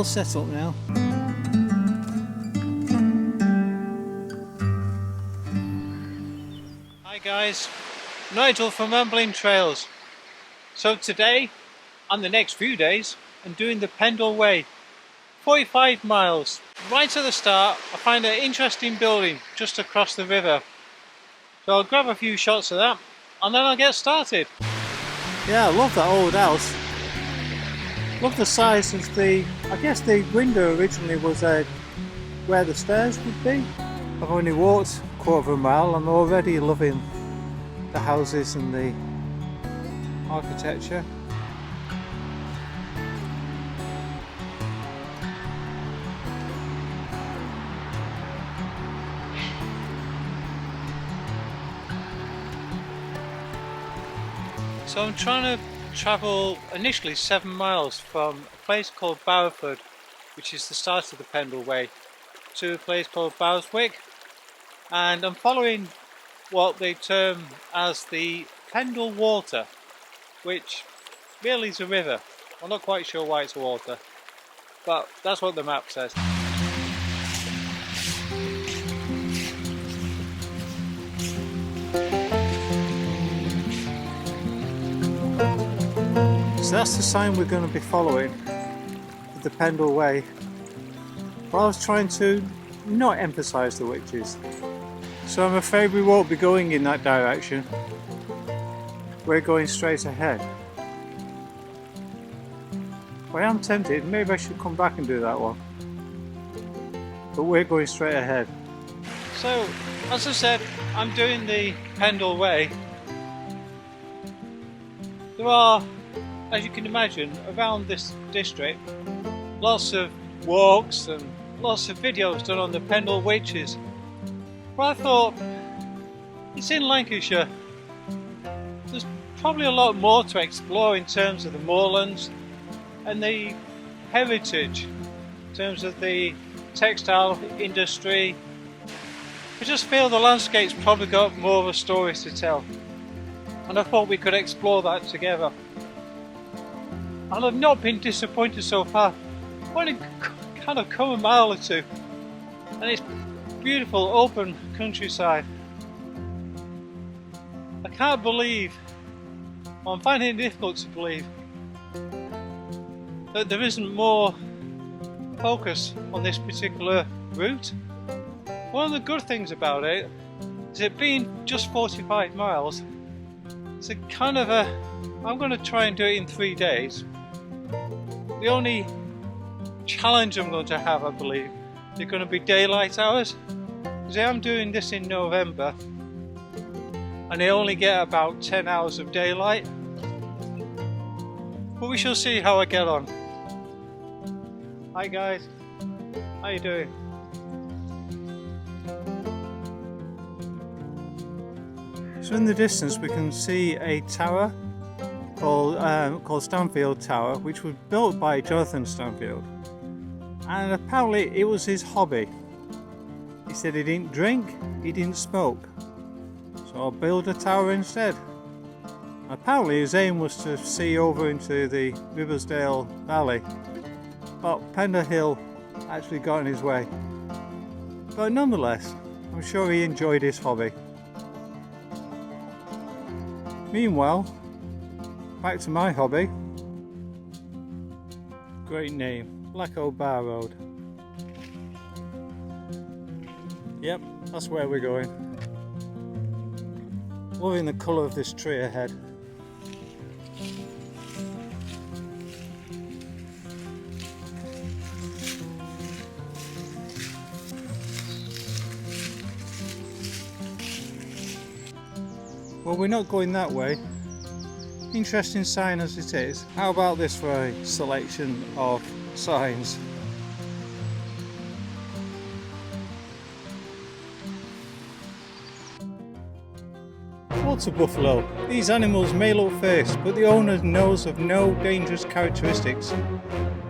all set up now. Hi guys, Nigel from Rambling Trails. So today, and the next few days, I'm doing the Pendle Way, 45 miles. Right at the start, I find an interesting building just across the river. So I'll grab a few shots of that, and then I'll get started. Yeah, I love that old house. Love the size of the, I guess the window originally was where the stairs would be. I've only walked a quarter of a mile and I'm already loving the houses and the architecture. So I'm trying to travel initially 7 miles from a place called Barrowford, which is the start of the Pendle Way, to a place called Barrowdswick, and I'm following what they term as the Pendle Water, which really is a river. I'm not quite sure why it's a water, but that's what the map says. So that's the sign we're going to be following, the Pendle Way. But I was trying to not emphasise the witches. So I'm afraid we won't be going in that direction. We're going straight ahead. But I am tempted, maybe I should come back and do that one. But we're going straight ahead. So, as I said, I'm doing the Pendle Way. There are, as you can imagine, around this district, lots of walks and lots of videos done on the Pendle witches. But I thought, it's in Lancashire. There's probably a lot more to explore in terms of the moorlands and the heritage, in terms of the textile industry. I just feel the landscape's probably got more of a story to tell. And I thought we could explore that together. And I've not been disappointed so far. I've only kind of come a mile or two, and it's beautiful open countryside. I can't believe, or I'm finding it difficult to believe, that there isn't more focus on this particular route. One of the good things about it is it being just 45 miles, it's a kind of a, I'm going to try and do it in 3 days. The only challenge I'm going to have, I believe, is going to be daylight hours, because I am doing this in November and I only get about 10 hours of daylight, but we shall see how I get on. Hi guys, how you doing? So in the distance we can see a tower called Stanfield Tower, which was built by Jonathan Stanfield, and apparently it was his hobby. He said he didn't drink, he didn't smoke, so I'll build a tower instead. Apparently his aim was to see over into the Riversdale Valley, but Pendle Hill actually got in his way. But nonetheless, I'm sure he enjoyed his hobby. Meanwhile, back to my hobby. Great name, Black Old Bar Road. Yep, that's where we're going. Loving the colour of this tree ahead. Well, we're not going that way. Interesting sign as it is. How about this for a selection of signs? Water buffalo. These animals may look fierce, but the owner knows of no dangerous characteristics.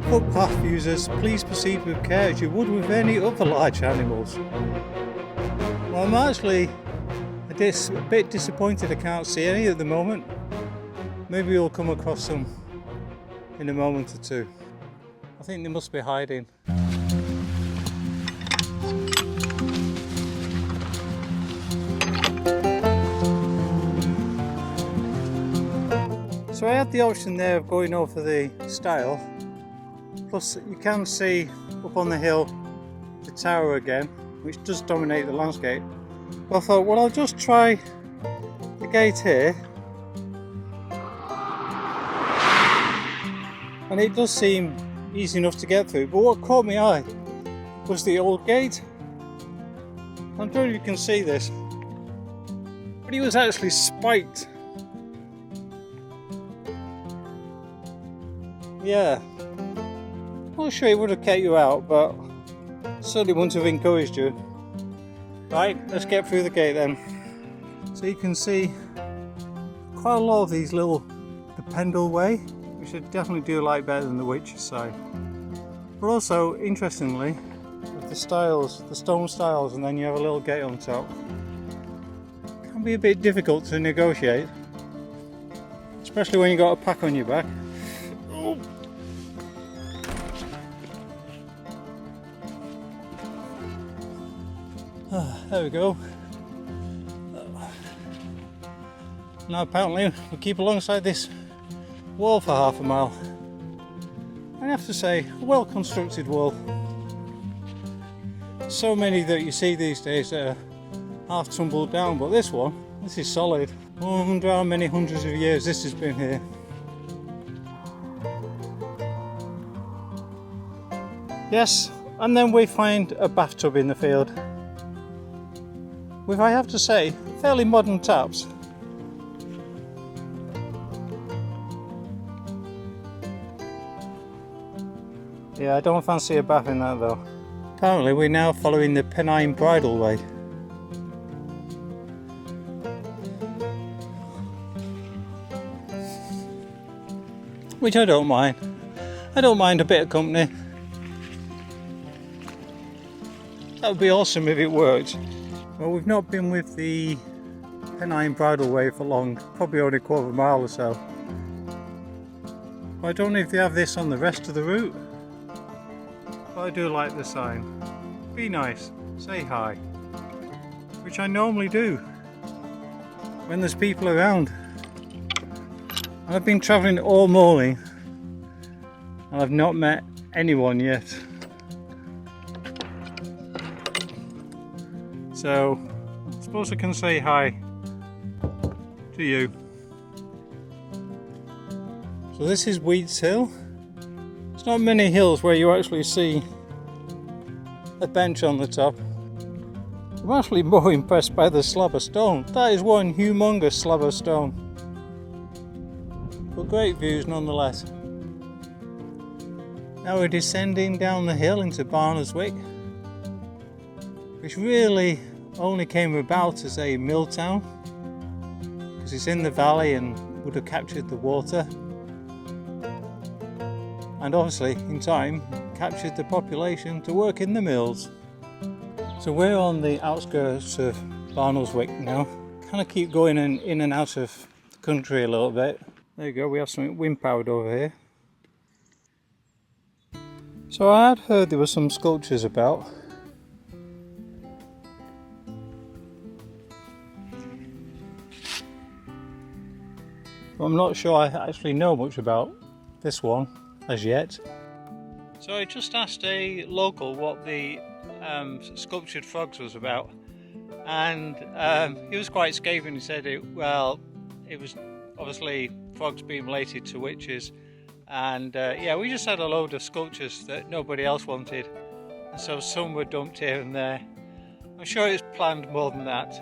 Footpath users, please proceed with care as you would with any other large animals. Well, I'm actually a bit disappointed I can't see any at the moment. Maybe we'll come across some in a moment or two. I think they must be hiding. So I had the option there of going over the stile, plus you can see up on the hill the tower again, which does dominate the landscape. But I thought, well, I'll just try the gate here, and it does seem easy enough to get through. But what caught my eye was the old gate. I don't know if you can see this, but it was actually spiked. Yeah, not sure it would have kept you out, but certainly wouldn't have encouraged you. Right, let's get through the gate then. So you can see quite a lot of these the Pendle Way, which I definitely do like better than the Witch's side. But also, interestingly, with the stiles, the stone stiles, and then you have a little gate on top. It can be a bit difficult to negotiate, especially when you've got a pack on your back. Oh. There we go. Now apparently we keep alongside this wall for half a mile. I have to say, a well constructed wall. So many that you see these days that are half tumbled down, but this is solid. I wonder how many hundreds of years this has been here. Yes, and then we find a bathtub in the field with, I have to say, fairly modern taps. Yeah, I don't fancy a bath in that though. Apparently we're now following the Pennine Bridleway. Which I don't mind. I don't mind a bit of company. That would be awesome if it worked. Well, we've not been with the Pennine Bridleway for long, probably only a quarter of a mile or so. But I don't know if they have this on the rest of the route. But I do like the sign. Be nice, say hi. Which I normally do when there's people around. And I've been travelling all morning and I've not met anyone yet. So I suppose I can say hi to you. So this is Weeds Hill. There's not many hills where you actually see a bench on the top. I'm actually more impressed by the slab of stone. That is one humongous slab of stone. But great views nonetheless. Now we're descending down the hill into Barnoldswick, which really only came about as a mill town because it's in the valley and would have captured the water, and obviously in time captured the population to work in the mills. So we're on the outskirts of Barnoldswick now. Kind of keep going in and out of the country a little bit. There you go, we have some wind powered over here. So I had heard there were some sculptures about. But I'm not sure I actually know much about this one as yet. So I just asked a local what the sculptured frogs was about, and he was quite scathing. He said it was obviously frogs being related to witches, and yeah, we just had a load of sculptures that nobody else wanted, and so some were dumped here and there. I'm sure it's planned more than that.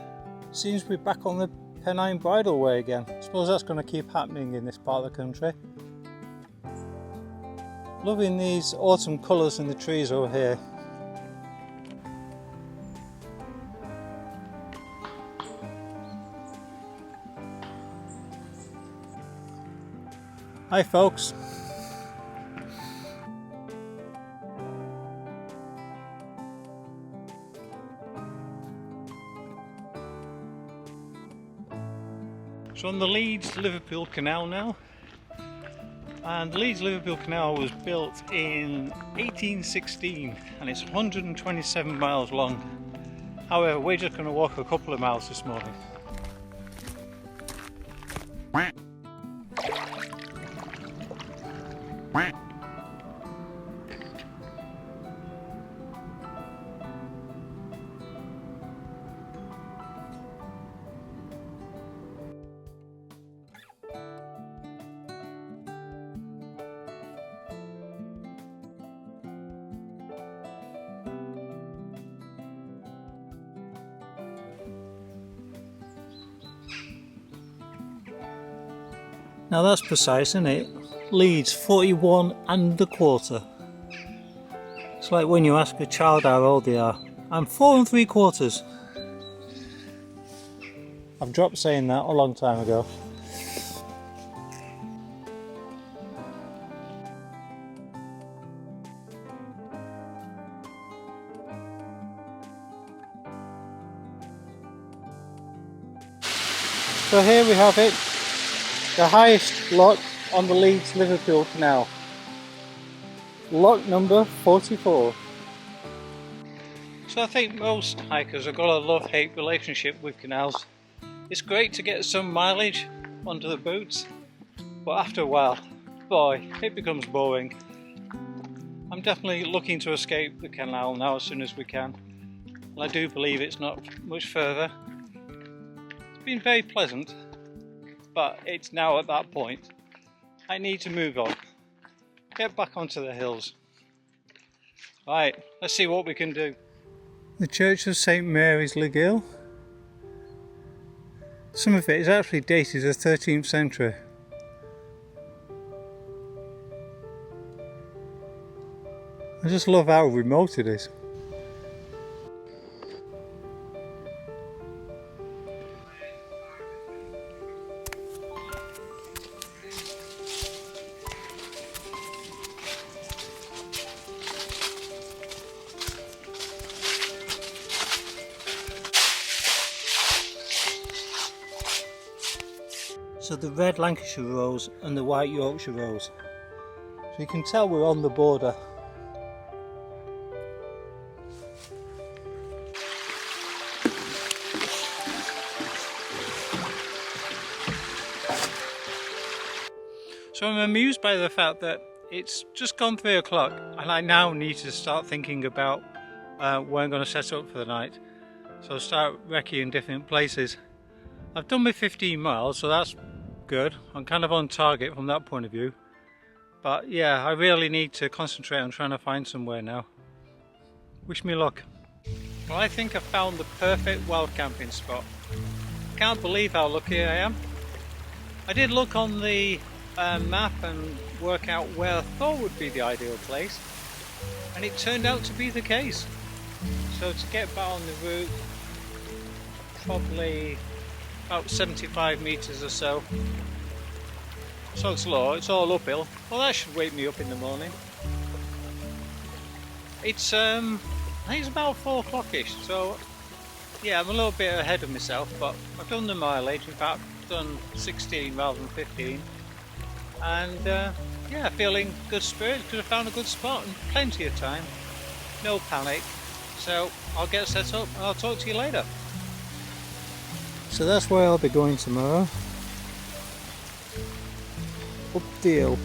Seems we're back on the Pennine Bridleway again. I suppose that's going to keep happening in this part of the country. Loving these autumn colours in the trees over here. Hi folks. So on the Leeds-Liverpool Canal now, And the Leeds-Liverpool Canal was built in 1816 and it's 127 miles long. However, we're just going to walk a couple of miles this morning. Now that's precise, isn't it? Leeds 41 and a quarter. It's like when you ask a child how old they are. I'm 4 3/4. I've dropped saying that a long time ago. So here we have it. The highest lock on the Leeds-Liverpool Canal. Lock number 44. So I think most hikers have got a love-hate relationship with canals. It's great to get some mileage under the boots, but after a while, boy, it becomes boring. I'm definitely looking to escape the canal now as soon as we can. And I do believe it's not much further. It's been very pleasant, but it's now at that point. I need to move on. Get back onto the hills. Right, let's see what we can do. The church of St Mary le Gill. Some of it is actually dated the 13th century. I just love how remote it is. So the red Lancashire rose and the white Yorkshire rose. So you can tell we're on the border. So I'm amused by the fact that it's just gone 3 o'clock and I now need to start thinking about where I'm going to set up for the night. So I'll start recce in different places. I've done my 15 miles, so that's good. I'm kind of on target from that point of view. But yeah, I really need to concentrate on trying to find somewhere now. Wish me luck. Well, I think I found the perfect wild camping spot. Can't believe how lucky I am. I did look on the map and work out where I thought would be the ideal place, and it turned out to be the case. So to get back on the route, probably about 75 metres or so. So slow, it's all uphill. Well, that should wake me up in the morning. It's I think it's about 4 o'clock-ish, so yeah, I'm a little bit ahead of myself, but I've done the mileage. In fact, I've done 16 rather than 15, and yeah, feeling good spirits because I found a good spot and plenty of time, no panic. So I'll get set up and I'll talk to you later. So that's where I'll be going tomorrow. Up the hill.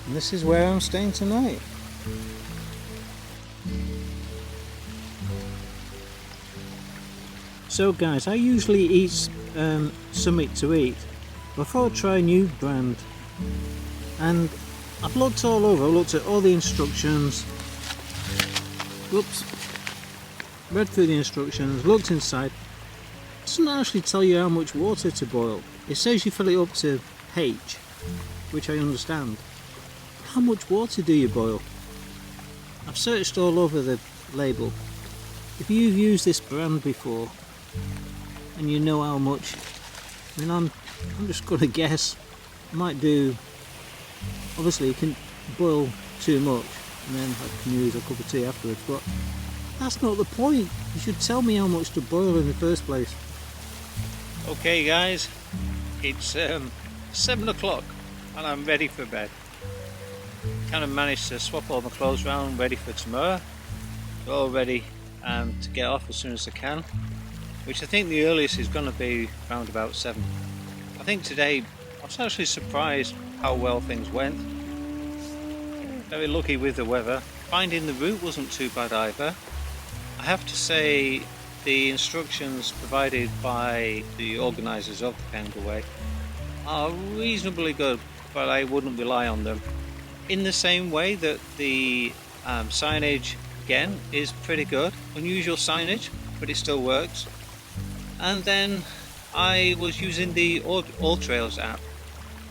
And this is where I'm staying tonight. So guys, I usually eat something to eat. I thought I'd try a new brand. And I've looked all over, I've looked at all the instructions. Whoops. Read through the instructions, looked inside. It doesn't actually tell you how much water to boil. It says you fill it up to H, which I understand. How much water do you boil? I've searched all over the label. If you've used this brand before and you know how much, I mean, I'm just gonna guess. I might do, obviously you can boil too much and then I can use a cup of tea afterwards, but that's not the point. You should tell me how much to boil in the first place. Okay guys, it's 7 o'clock and I'm ready for bed. Kind of managed to swap all my clothes around, ready for tomorrow. All ready to get off as soon as I can, which I think the earliest is going to be around about 7. I think today I was actually surprised how well things went. Very lucky with the weather. Finding the route wasn't too bad either. I have to say the instructions provided by the organisers of the Pendle Way are reasonably good, but I wouldn't rely on them. In the same way that the signage again is pretty good. Unusual signage, but it still works. And then I was using the All Trails app,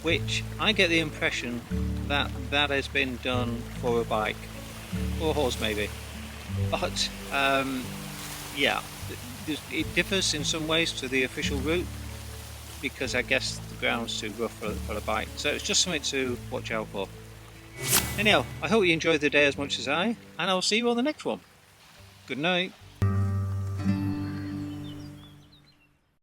which I get the impression that that has been done for a bike or a horse maybe, but yeah, it differs in some ways to the official route because I guess the ground's too rough for a bike, so it's just something to watch out for. Anyhow, I hope you enjoyed the day as much as I, and I'll see you on the next one. Good night.